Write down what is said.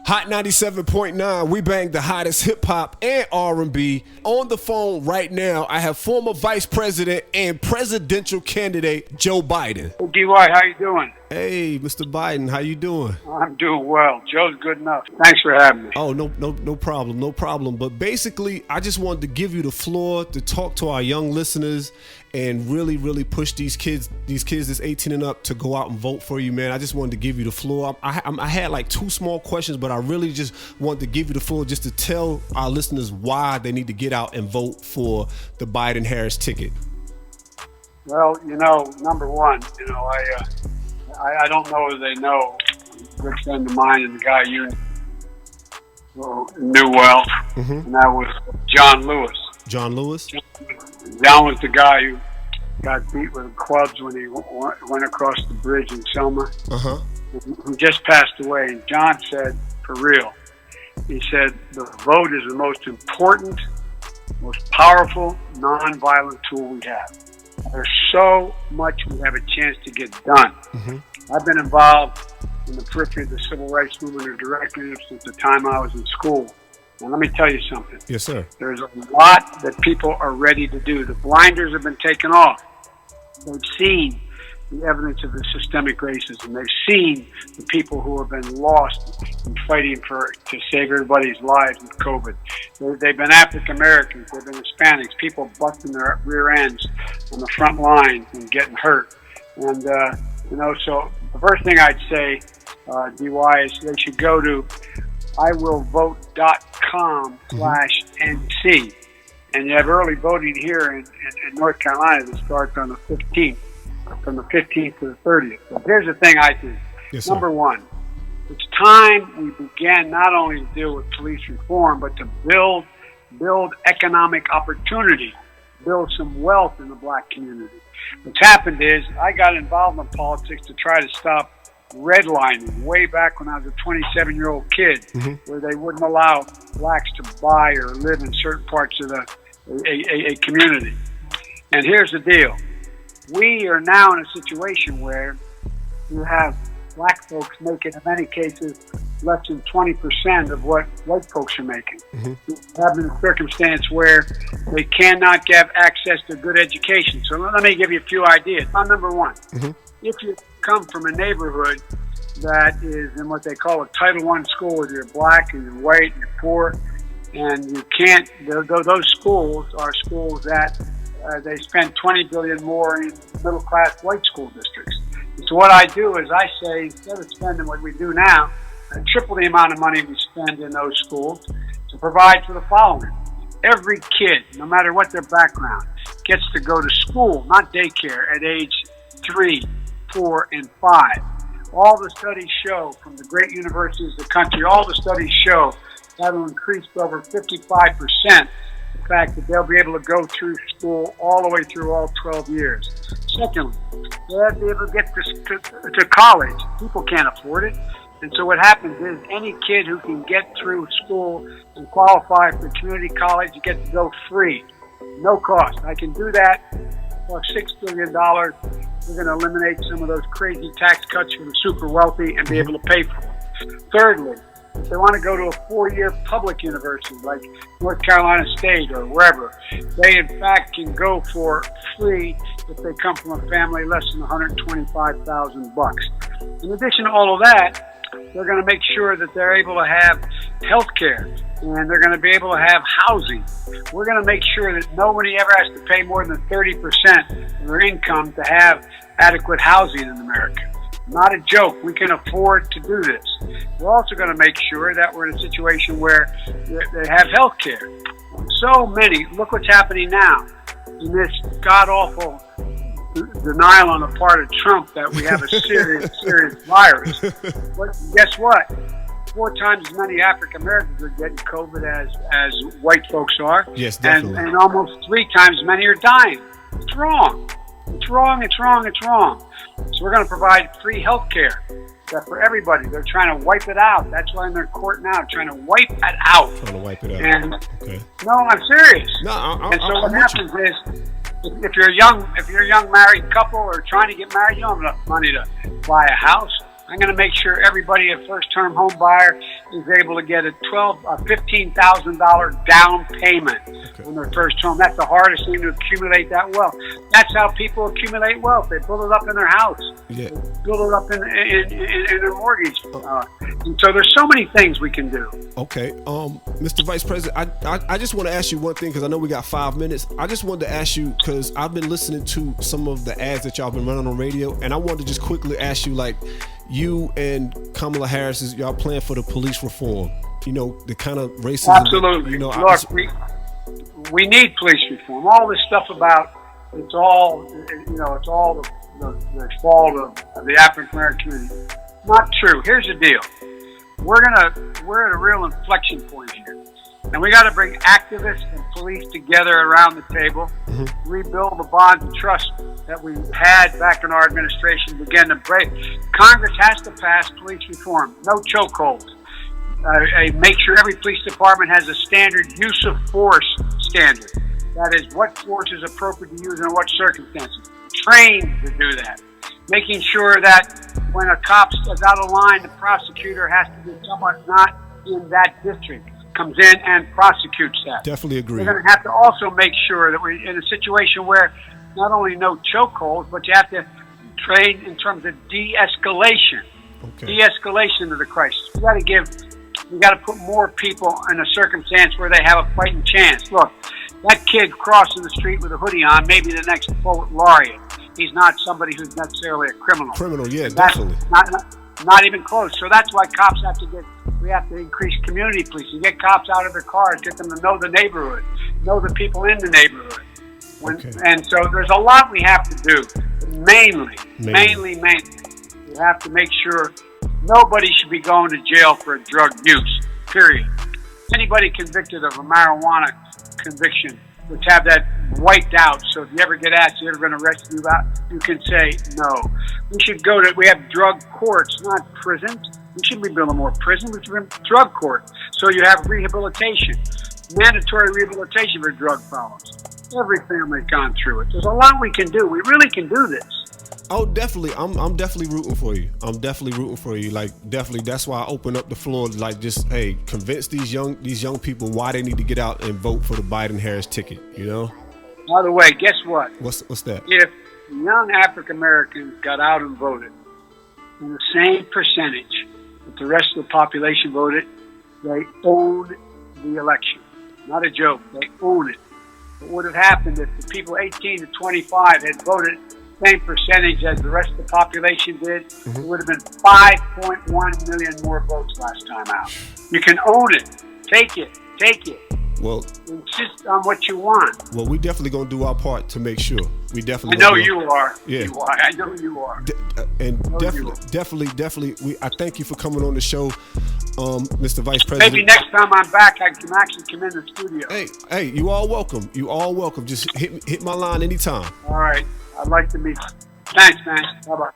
Hot 97.9, we bang the hottest hip hop and R&B. On the phone right now, I have former Vice President and presidential candidate Joe Biden. Hey, DY, how you doing? Hey, Mr. Biden, how you doing? I'm doing well. Joe's good enough. Thanks for having me. Oh, no problem. But basically, I just wanted to give you the floor to talk to our young listeners and really push these kids that's 18 and up to go out and vote for you, man. I just wanted to give you the floor. I had like two small questions, but I really just wanted to give you the floor just to tell our listeners why they need to get out and vote for the Biden-Harris ticket. Well, number one, I don't know if they know, a good friend of mine and the guy you knew well, and that was John Lewis. John Lewis? John was the guy who got beat with clubs when he went across the bridge in Selma. Who just passed away. And John said, for real, he said, the vote is the most important, most powerful, nonviolent tool we have. There's so much we have a chance to get done. I've been involved in the periphery of the civil rights movement or directly since the time I was in school. And let me tell you something. Yes, sir. There's a lot that people are ready to do. The blinders have been taken off. They've seen the evidence of the systemic racism. They've seen the people who have been lost in fighting to save everybody's lives with COVID. They've been African Americans. They've been Hispanics. People busting their rear ends on the front line and getting hurt. And, so the first thing I'd say, DY, is they should go to iwillvote.com/NC. And you have early voting here in North Carolina that starts on the 15th, from the 15th to the 30th. So here's the thing I think. Yes, sir. Number one, it's time we began not only to deal with police reform, but to build economic opportunity, build some wealth in the black community. What's happened is I got involved in politics to try to stop redlining way back when I was a 27-year-old kid, where they wouldn't allow blacks to buy or live in certain parts of a community. And here's the deal. We are now in a situation where you have black folks making, in many cases, less than 20% of what white folks are making. You have a circumstance where they cannot get access to good education. So let me give you a few ideas. Number one, if you come from a neighborhood that is in what they call a Title I school, where you're black and you're white and you're poor, and you can't, those schools are schools that they spend $20 billion more in middle-class white school districts. And so what I do is I say, instead of spending what we do now, triple the amount of money we spend in those schools to provide for the following. Every kid, no matter what their background, gets to go to school, not daycare, at age 3, 4, and 5. All the studies show, from the great universities of the country, all the studies show that will increase by over 55% the fact that they'll be able to go through school all the way through all 12 years. Secondly, they'll be able to get to college. People can't afford it. And so what happens is any kid who can get through school and qualify for community college gets to go free, no cost. I can do that for $6 billion. We're going to eliminate some of those crazy tax cuts for the super wealthy and be able to pay for them. Thirdly, if they want to go to a 4-year public university like North Carolina State or wherever, they in fact can go for free if they come from a family less than $125,000. In addition to all of that, they're going to make sure that they're able to have health care, and they're going to be able to have housing. We're going to make sure that nobody ever has to pay more than 30% of their income to have adequate housing in America. Not a joke. We can afford to do this. We're also going to make sure that we're in a situation where they have health care. So many, look what's happening now in this god-awful denial on the part of Trump that we have a serious virus. But guess what? 4 times as many African Americans are getting COVID as white folks are. Yes, definitely. And almost 3 times as many are dying. It's wrong. It's wrong. So we're going to provide free health care for everybody. They're trying to wipe it out. That's why they're in court now, trying to wipe it out. And okay. No, I'm serious. No, and so what happens is, if you're a young married couple or trying to get married, you don't have enough money to buy a house. I'm going to make sure everybody, a first-term home buyer, is able to get a $15,000 down payment on their first home. That's the hardest thing to accumulate that wealth. That's how people accumulate wealth. They build it up in their house. Yeah. They build it up in their mortgage. And so there's so many things we can do. Okay. Mr. Vice President, I just want to ask you one thing, because I know we got 5 minutes. I just wanted to ask you, because I've been listening to some of the ads that y'all been running on radio, and I wanted to just quickly ask you, like, you and Kamala Harris, y'all playing for the police reform, you know, the kind of racism. Absolutely. You know, look, we need police reform. All this stuff about it's all the fault of the African American community. Not true. Here's the deal. We're at a real inflection point here. And we got to bring activists and police together around the table, rebuild the bonds of trust that we had back in our administration, begin to break. Congress has to pass police reform. No chokeholds. Make sure every police department has a standard use of force standard. That is, what force is appropriate to use and in what circumstances. Trained to do that. Making sure that when a cop is out of line, the prosecutor has to be someone not in that district. Comes in and prosecutes that. Definitely agree. We're going to have to also make sure that we're in a situation where not only no chokeholds, but you have to train in terms of de-escalation. Okay. De-escalation of the crisis. We got to put more people in a circumstance where they have a fighting chance. Look, that kid crossing the street with a hoodie on, maybe the next poet laureate. He's not somebody who's necessarily a criminal. Yeah, That's definitely. Not even close. So that's why cops we have to increase community policing, get cops out of their cars, get them to know the neighborhood, know the people in the neighborhood. And so there's a lot we have to do. Mainly, we have to make sure nobody should be going to jail for drug use, period. Anybody convicted of a marijuana conviction, let's have that wiped out, so if you ever get asked, you're ever going to arrest you about, you can say no. We have drug courts, not prisons. We shouldn't be building more prisons. We should be drug court. So you have rehabilitation, mandatory rehabilitation for drug problems. Every family's gone through it. There's a lot we can do. We really can do this. Oh, definitely. I'm definitely rooting for you. Like, definitely. That's why I open up the floor. Like, just, hey, convince these young people why they need to get out and vote for the Biden-Harris ticket. You know. By the way, guess what? What's that? If young African Americans got out and voted in the same percentage that the rest of the population voted, they own the election. Not a joke. They own it. What would have happened if the people 18 to 25 had voted same percentage as the rest of the population did? It would have been 5.1 million more votes last time out. You can own it. Take it. Well, insist on what you want. Well, we definitely gonna do our part to make sure. We definitely. I know you are. Yeah. You are. I know you are. Definitely. I thank you for coming on the show, Mr. Vice President. Maybe next time I'm back, I can actually come in the studio. Hey, you all welcome. Just hit my line anytime. All right. I'd like to meet you. Thanks, man. Bye-bye.